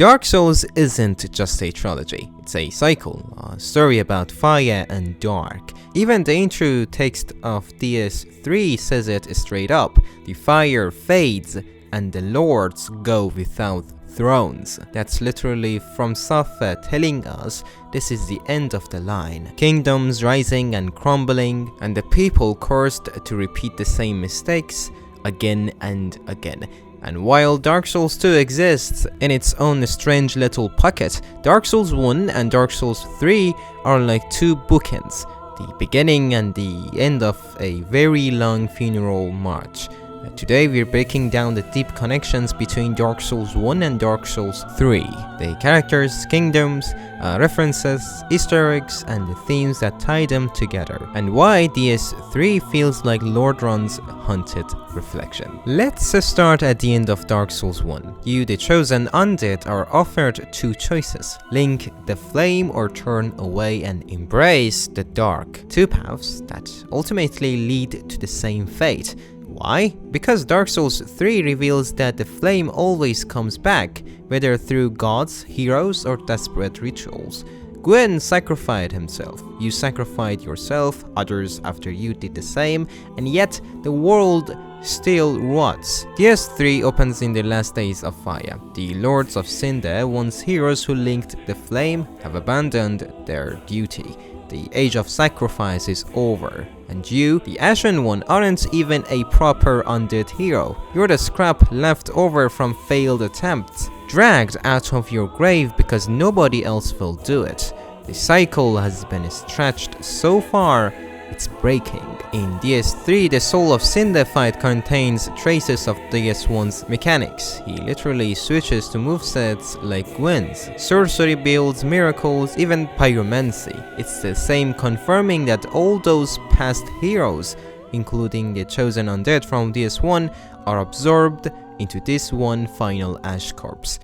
Dark Souls isn't just a trilogy, it's a cycle, a story about fire and dark. Even the intro text of DS3 says it straight up: the fire fades and the lords go without thrones. That's literally from Safa telling us this is the end of the line. Kingdoms rising and crumbling, and the people cursed to repeat the same mistakes again and again. And while Dark Souls 2 exists in its own strange little pocket, Dark Souls 1 and Dark Souls 3 are like two bookends, the beginning and the end of a very long funeral march. Today we're breaking down the deep connections between Dark Souls 1 and Dark Souls 3, the characters, kingdoms, references, easter eggs, and the themes that tie them together, and why DS3 feels like Lordran's haunted reflection. Let's start at the end of Dark Souls 1. You, the Chosen Undead, are offered two choices: link the flame or turn away and embrace the dark. Two paths that ultimately lead to the same fate. Why? Because Dark Souls 3 reveals that the flame always comes back, whether through gods, heroes, or desperate rituals. Gwyn sacrificed himself, you sacrificed yourself, others after you did the same, and yet the world still rots. DS3 opens in the last days of fire. The Lords of Cinder, once heroes who linked the flame, have abandoned their duty. The age of sacrifice is over, and you, the Ashen One, aren't even a proper undead hero. You're the scrap left over from failed attempts, dragged out of your grave because nobody else will do it. The cycle has been stretched so far, it's breaking. In DS3, the Soul of Cinder fight contains traces of DS1's mechanics. He literally switches to movesets like Gwyn's, sorcery builds, miracles, even pyromancy. It's the same, confirming that all those past heroes, including the Chosen Undead from DS1, are absorbed into this one final ash corpse.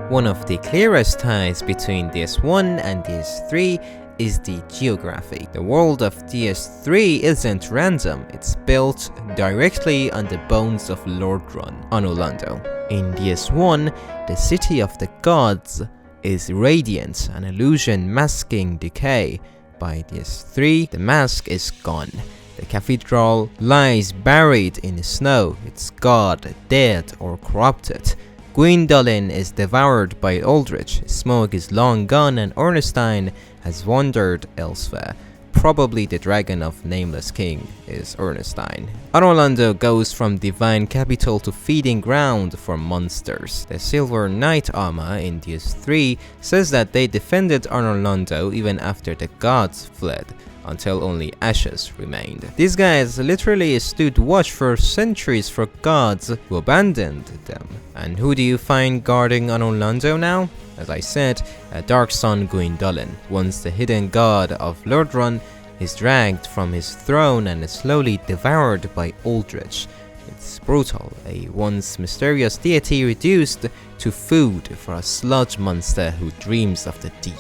One of the clearest ties between DS1 and DS3 is the geography. The world of DS3 isn't random, it's built directly on the bones of Lordran, Anulando. In DS1, the city of the gods is radiant, an illusion masking decay. By DS3, the mask is gone. The cathedral lies buried in the snow, its god dead or corrupted. Gwyn is devoured by Aldrich, Smoke is long gone, and Ornstein has wandered elsewhere. Probably the dragon of Nameless King is Ornstein. Anulando goes from divine capital to feeding ground for monsters. The Silver Knight armor in DS3 says that they defended Anulando even after the gods fled, until only ashes remained. These guys literally stood watch for centuries for gods who abandoned them. And who do you find guarding Anulando now? As I said, a dark sun Gwyn, once the hidden god of Lordran, is dragged from his throne and is slowly devoured by Aldrich. It's brutal, a once mysterious deity reduced to food for a sludge monster who dreams of the deep.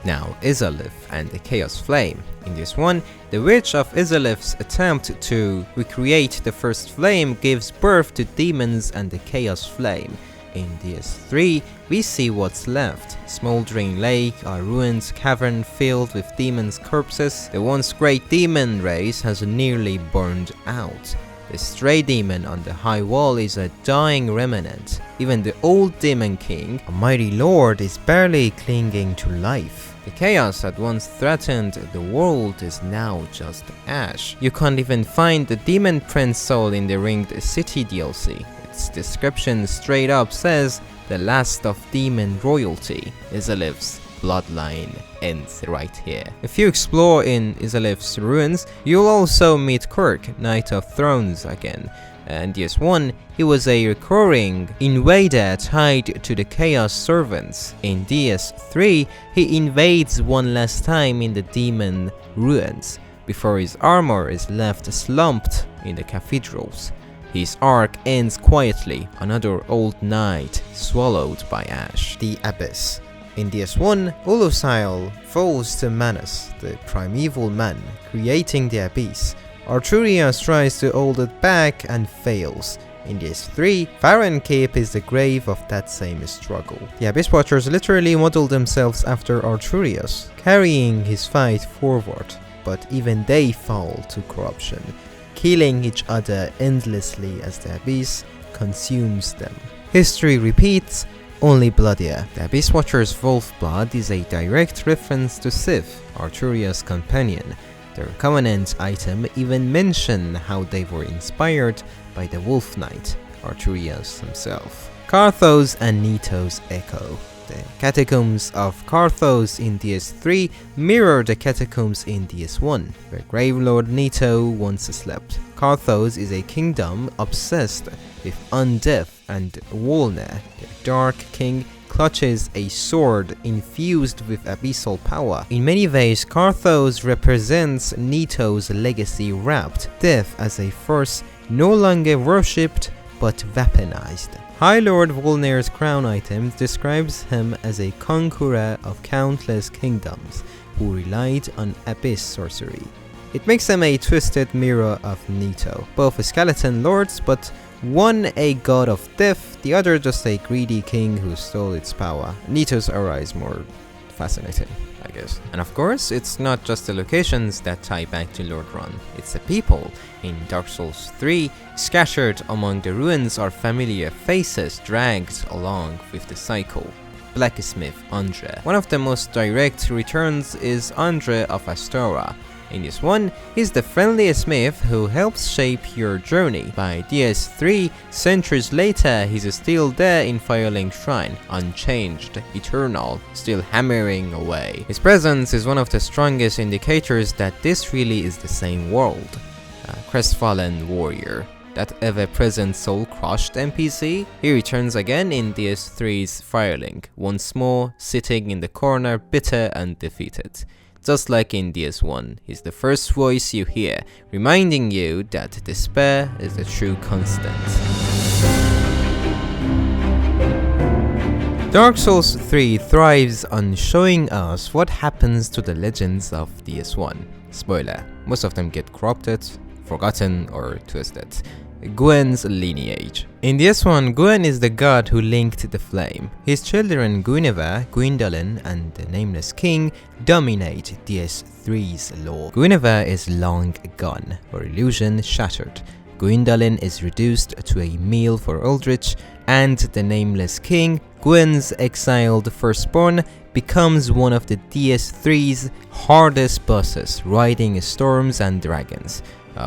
Now, Izalith and the Chaos Flame. In this one, the witch of Izalith's attempt to recreate the first flame gives birth to demons and the Chaos Flame. In DS3, we see what's left. Smoldering lake, a ruined cavern filled with demons' corpses. The once great demon race has nearly burned out. The stray demon on the high wall is a dying remnant. Even the old demon king, a mighty lord, is barely clinging to life. The chaos that once threatened the world is now just ash. You can't even find the demon prince soul in the Ringed City DLC. Its description straight up says, the last of demon royalty. Izalith's bloodline ends right here. If you explore in Izalith's ruins, you'll also meet Kirk, Knight of Thrones again. In DS1, he was a recurring invader tied to the Chaos Servants. In DS3, he invades one last time in the demon ruins, before his armor is left slumped in the cathedrals. His arc ends quietly, another old knight swallowed by ash. The Abyss. In DS1, Ulusail falls to Manus, the primeval man, creating the Abyss. Arturias tries to hold it back and fails. In DS3, Farron Keep is the grave of that same struggle. The Abyss Watchers literally modeled themselves after Arturius, carrying his fight forward, but even they fall to corruption, killing each other endlessly as the Abyss consumes them. History repeats, only bloodier. The Abyss Watcher's wolf blood is a direct reference to Sif, Arturia's companion. Their Covenant item even mention how they were inspired by the Wolf Knight, Arturius himself. Carthus and Nito's echo. The catacombs of Carthus in DS3 mirror the catacombs in DS1, where Gravelord Nito once slept. Carthus is a kingdom obsessed with undeath, and Wolner, their dark king, clutches a sword infused with abyssal power. In many ways, Carthus represents Nito's legacy wrapped, death as a force no longer worshipped but weaponized. High Lord Wolner's crown item describes him as a conqueror of countless kingdoms who relied on abyss sorcery. It makes him a twisted mirror of Nito, both skeleton lords, but one a god of death, the other just a greedy king who stole its power. Nito's aura is more fascinating, I guess. And of course, it's not just the locations that tie back to Lordran, it's the people. In Dark Souls 3, scattered among the ruins are familiar faces dragged along with the cycle. Blacksmith Andre. One of the most direct returns is Andre of Astora. In this one, he's the friendly smith who helps shape your journey. By DS3, centuries later, he's still there in Firelink Shrine, unchanged, eternal, still hammering away. His presence is one of the strongest indicators that this really is the same world. Crestfallen warrior, that ever-present soul-crushed NPC. He returns again in DS3's Firelink, once more sitting in the corner bitter and defeated. Just like in DS1, he's the first voice you hear, reminding you that despair is the true constant. Dark Souls 3 thrives on showing us what happens to the legends of DS1. Spoiler, most of them get corrupted, forgotten, or twisted. Gwyn's lineage. In DS1, Gwyn is the god who linked the flame. His children Guinevere, Gwyndolin, and the Nameless King dominate DS3's lore. Guinevere is long gone, her illusion shattered. Gwyndolin is reduced to a meal for Eldritch, and the Nameless King, Gwyn's exiled firstborn, becomes one of the DS3's hardest bosses, riding storms and dragons,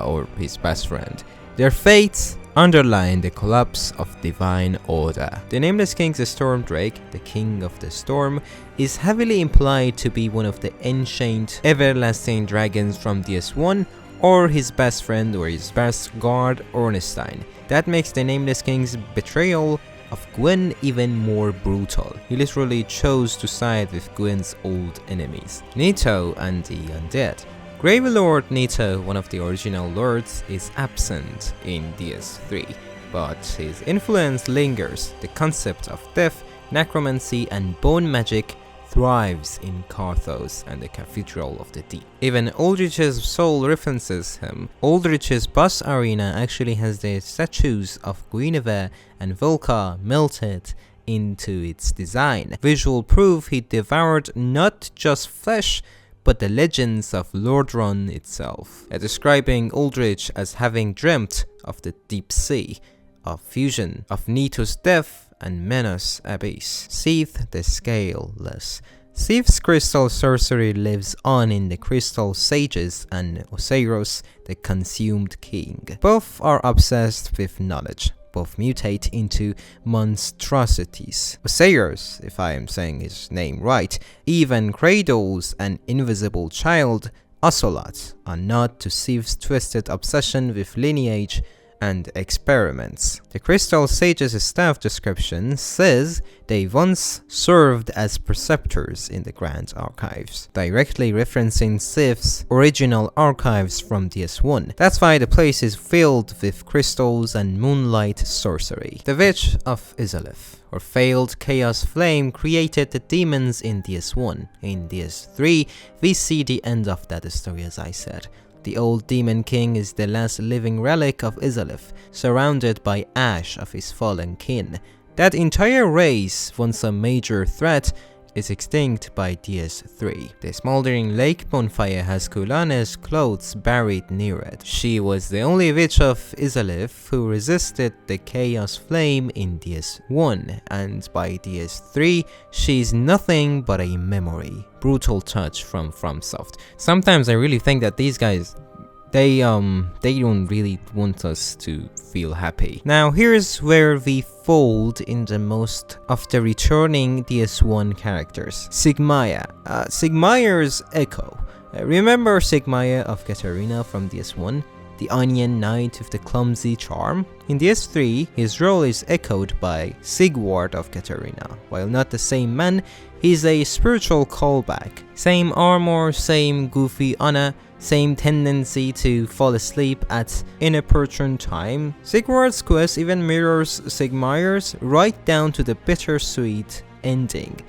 or his best friend. Their fates underline the collapse of divine order. The Nameless King's Storm Drake, the King of the Storm, is heavily implied to be one of the ancient, everlasting dragons from DS1, or his best friend or his best guard, Ornstein. That makes the Nameless King's betrayal of Gwyn even more brutal. He literally chose to side with Gwyn's old enemies, Nito and the Undead. Gravelord Nito, one of the original lords, is absent in DS3, but his influence lingers. The concept of death, necromancy, and bone magic thrives in Carthus and the Cathedral of the Deep. Even Aldrich's soul references him. Aldrich's boss arena actually has the statues of Guinevere and Volca melted into its design. Visual proof he devoured not just flesh, but the legends of Lordran itself, describing Aldrich as having dreamt of the deep sea, of fusion, of Nito's death and Menos Abyss. Seath the Scaleless. Seath's crystal sorcery lives on in the Crystal Sages and Oseiros, the Consumed King. Both are obsessed with knowledge. Both mutate into monstrosities. Oseiros, if I am saying his name right, even cradles an invisible child, Ocelot, a nod to Seath's twisted obsession with lineage and experiments. The Crystal Sage's staff description says they once served as preceptors in the Grand Archives, directly referencing Sif's original archives from DS1. That's why the place is filled with crystals and moonlight sorcery. The Witch of Izalith, or failed Chaos Flame, created the demons in DS1. In DS3, we see the end of that story, as I said. the old Demon King is the last living relic of Izalith, surrounded by ash of his fallen kin. That entire race, once a major threat, is extinct by DS3. The smoldering lake bonfire has Kulane's clothes buried near it. She was the only witch of Izalith who resisted the chaos flame in DS1, and by DS3, she's nothing but a memory. Brutal touch from FromSoft. Sometimes I really think that these guys, they don't really want us to feel happy. Now here's where we fold in the most of the returning DS1 characters. Sigmaya. Sigmaya's echo. Remember Sigmaya of Katarina from DS1? The Onion Knight with the clumsy charm? In DS3, his role is echoed by Sigward of Katarina. While not the same man, he's a spiritual callback. Same armor, same goofy Anna, same tendency to fall asleep at inopportune time. Sigward's quest even mirrors Sigmaya's right down to the bittersweet ending.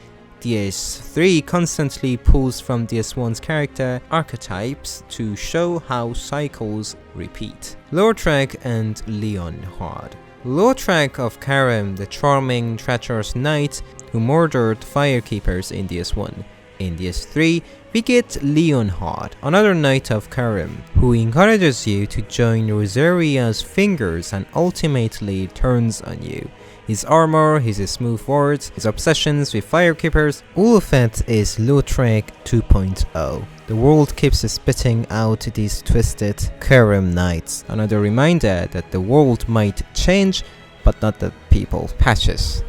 DS3 constantly pulls from DS1's character archetypes to show how cycles repeat. Lordran and Leonhard. Lordran of Karim, the charming, treacherous knight who murdered firekeepers in DS1. In DS3, we get Leonhard, another knight of Karim, who encourages you to join Rosaria's fingers and ultimately turns on you. His armor, his smooth words, his obsessions with firekeepers, all of it is Lordran 2.0. The world keeps spitting out these twisted Karim knights. Another reminder that the world might change, but not the people. Patches.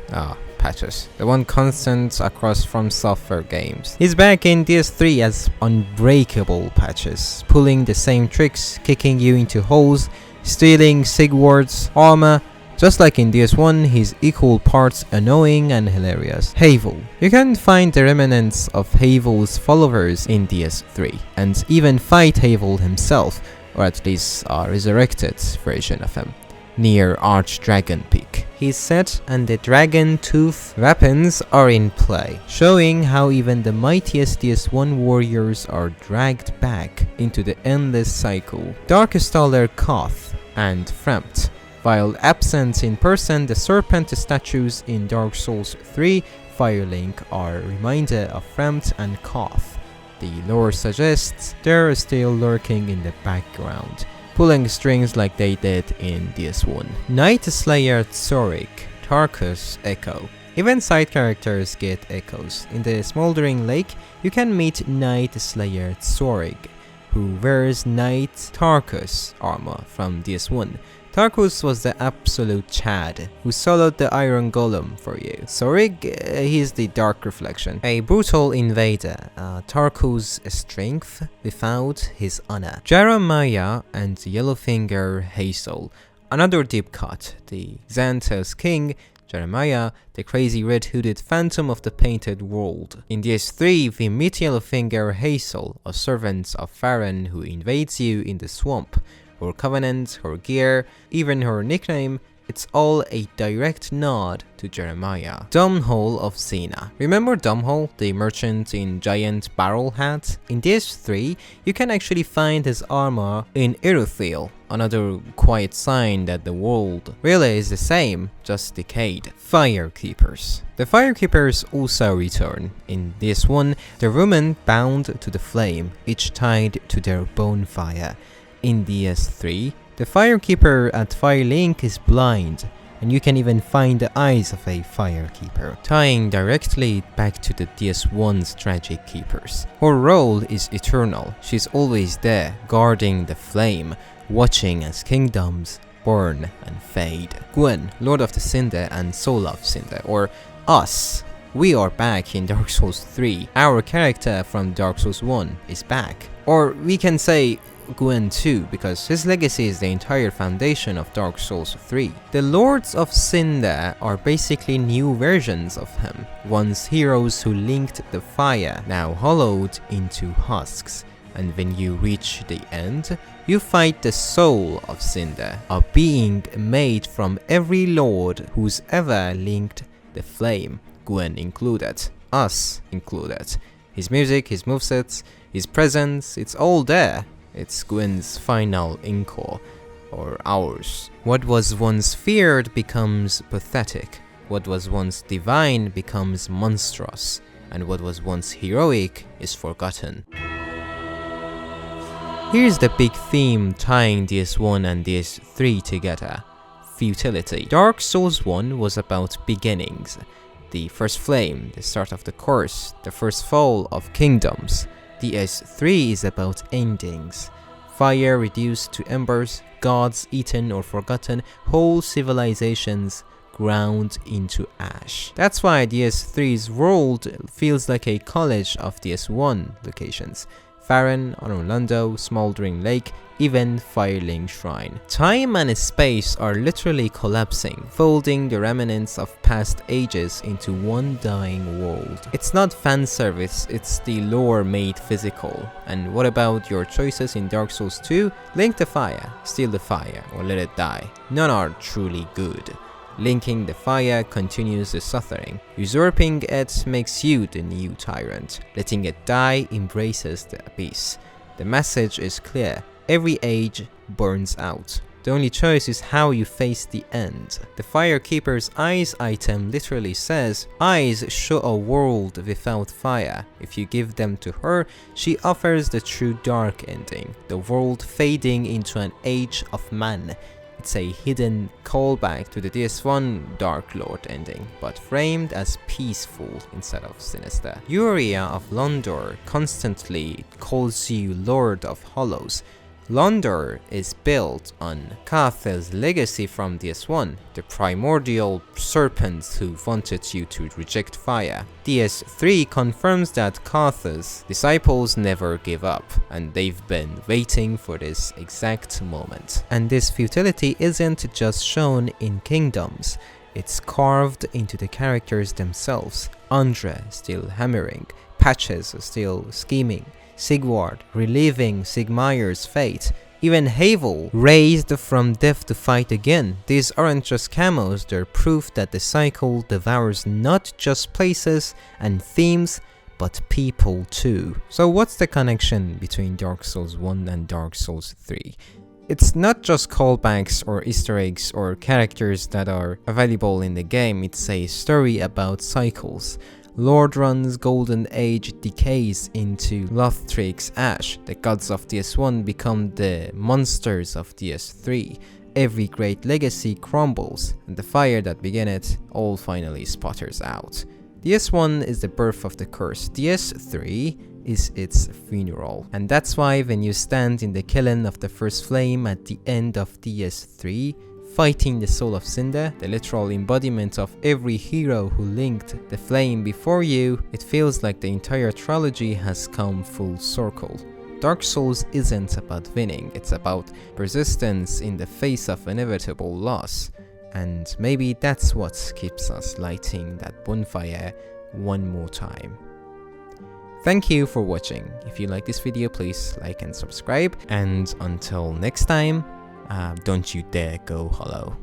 Patches. The one constant across From Software games. He's back in DS3 as unbreakable Patches, pulling the same tricks, kicking you into holes, stealing Sigward's armor. Just like in DS1, he's equal parts annoying and hilarious. Havel. You can find the remnants of Havel's followers in DS3, and even fight Havel himself, or at least a resurrected version of him, near Archdragon Peak. He's set and the dragon tooth weapons are in play, showing how even the mightiest DS1 warriors are dragged back into the endless cycle. Darkestaller Koth and Frempt. While absent in person, the serpent statues in Dark Souls 3 Firelink are a reminder of Frempt and Koth. The lore suggests they're still lurking in the background, pulling strings like they did in DS1. Night Slayer Zorik, Tarkus Echo. Even side characters get echoes. In the Smoldering Lake, you can meet Night Slayer Zorik, who wears Knight Tarkus armor from DS1. Tarkus was the absolute Chad, who soloed the Iron Golem for you. Zorik, he's the Dark Reflection, a brutal invader, Tarkus' strength without his honor. Jeremiah and Yellowfinger Hazel, another deep cut, the Xanthos King, Jeremiah, the crazy red-hooded phantom of the painted world. In DS3, we meet Yellowfinger Hazel, a servant of Farron who invades you in the swamp. Her covenant, her gear, even her nickname, it's all a direct nod to Jeremiah. Domhnall of Xena. Remember Domhnall, the merchant in giant barrel hat? In DS3, you can actually find his armor in Irithyll, another quiet sign that the world really is the same, just decayed. Firekeepers. The Firekeepers also return. In DS1, the women bound to the flame, each tied to their bonfire. In DS3, the Firekeeper at Firelink is blind, and you can even find the eyes of a Firekeeper, tying directly back to the DS1's tragic keepers. Her role is eternal. She's always there, guarding the flame, watching as kingdoms burn and fade. Gwyn, Lord of the Cinder and Soul of Cinder, or us. We are back in Dark Souls 3. Our character from Dark Souls 1 is back. Or we can say Gwyn 2, because his legacy is the entire foundation of Dark Souls 3. The Lords of Cinder are basically new versions of him, once heroes who linked the fire, now hollowed into husks. And when you reach the end, you fight the Soul of Cinder, a being made from every lord who's ever linked the flame, Gwyn included, us included. His music, his movesets, his presence, it's all there. It's Gwyn's final encore, or ours. What was once feared becomes pathetic. What was once divine becomes monstrous. And what was once heroic is forgotten. Here's the big theme tying DS1 and DS3 together: futility. Dark Souls 1 was about beginnings. The first flame, the start of the curse, the first fall of kingdoms. DS3 is about endings. Fire reduced to embers, gods eaten or forgotten, whole civilizations ground into ash. That's why DS3's world feels like a college of DS1 locations. Farron, Orlando, Smoldering Lake, even Firelink Shrine. Time and space are literally collapsing, folding the remnants of past ages into one dying world. It's not fan service, it's the lore made physical. And what about your choices in Dark Souls 2? Link the fire, steal the fire, or let it die. None are truly good. Linking the fire continues the suffering. Usurping it makes you the new tyrant. Letting it die embraces the abyss. The message is clear. Every age burns out. The only choice is how you face the end. The Firekeeper's Eyes item literally says, "Eyes show a world without fire. If you give them to her, she offers the true dark ending, the world fading into an age of man." It's a hidden callback to the DS1 Dark Lord ending, but framed as peaceful instead of sinister. Uria of Londor constantly calls you Lord of Hollows. Londor is built on Carthus' legacy from DS1, the primordial serpents who wanted you to reject fire. DS3 confirms that Carthus' disciples never give up, and they've been waiting for this exact moment. And this futility isn't just shown in kingdoms, it's carved into the characters themselves. Andre still hammering, Patches still scheming, Sigward reliving Sigmayr's fate, even Havel raised from death to fight again. These aren't just camos, they're proof that the cycle devours not just places and themes, but people too. So what's the connection between Dark Souls 1 and Dark Souls 3? It's not just callbacks or Easter eggs or characters that are available in the game, it's a story about cycles. Lordran's golden age decays into Lothric's ash. The gods of DS1 become the monsters of DS3. Every great legacy crumbles, and the fire that began it all finally sputters out. DS1 is the birth of the curse. DS3 is its funeral. And that's why when you stand in the kiln of the first flame at the end of DS3, fighting the soul of Cinder, the literal embodiment of every hero who linked the flame before you, it feels like the entire trilogy has come full circle. Dark Souls isn't about winning, it's about persistence in the face of inevitable loss. And maybe that's what keeps us lighting that bonfire one more time. Thank you for watching. If you like this video, please like and subscribe. And until next time, don't you dare go hollow.